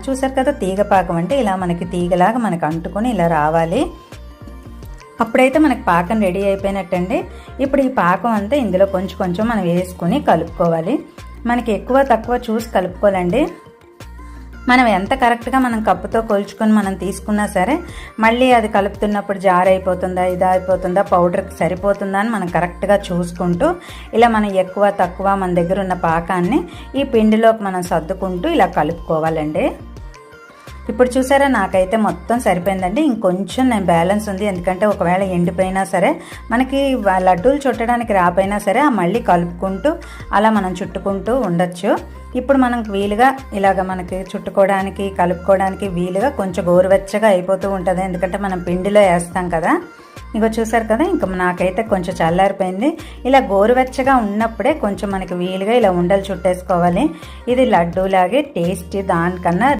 చూసారు కదా, తీగ పాకం అంటే ఇలా మనకి తీగలాగా మనకు అంటుకొని ఇలా రావాలి. అప్పుడైతే మనకి పాకం రెడీ అయిపోయినట్టండి. ఇప్పుడు ఈ పాకం అంతా ఇందులో కొంచెం కొంచెం మనం వేసుకుని కలుపుకోవాలి. మనకి ఎక్కువ తక్కువ చూసి కలుపుకోవాలండి. మనం ఎంత కరెక్ట్గా మనం కప్పుతో కొలుచుకొని మనం తీసుకున్నా సరే మళ్ళీ అది కలుపుతున్నప్పుడు జార్ అయిపోతుందా, ఇది అయిపోతుందా, పౌడర్కి సరిపోతుందా అని మనం కరెక్ట్గా చూసుకుంటూ ఇలా మనం ఎక్కువ తక్కువ మన దగ్గర ఉన్న పాకాన్ని ఈ పిండిలోకి మనం సర్దుకుంటూ ఇలా కలుపుకోవాలండి. ఇప్పుడు చూసారా, నాకైతే మొత్తం సరిపోయిందండి. ఇంకొంచెం నేను బ్యాలెన్స్ ఉంది, ఎందుకంటే ఒకవేళ ఎండిపోయినా సరే మనకి లడ్డూలు చుట్టడానికి రాపోయినా సరే మళ్ళీ కలుపుకుంటూ అలా మనం చుట్టుకుంటూ ఉండొచ్చు. ఇప్పుడు మనకు వీలుగా ఇలాగ మనకి చుట్టుకోవడానికి కలుపుకోవడానికి వీలుగా కొంచెం గోరువెచ్చగా అయిపోతూ ఉంటుంది, ఎందుకంటే మనం పిండిలో వేస్తాం కదా. ఇగో చూసారు కదా, ఇంకా నాకైతే కొంచెం చల్లారిపోయింది. ఇలా గోరువెచ్చగా ఉన్నప్పుడే కొంచెం మనకి వీలుగా ఇలా ఉండలు చుట్టేసుకోవాలి. ఇది లడ్డూలాగే టేస్టీ దానికన్నా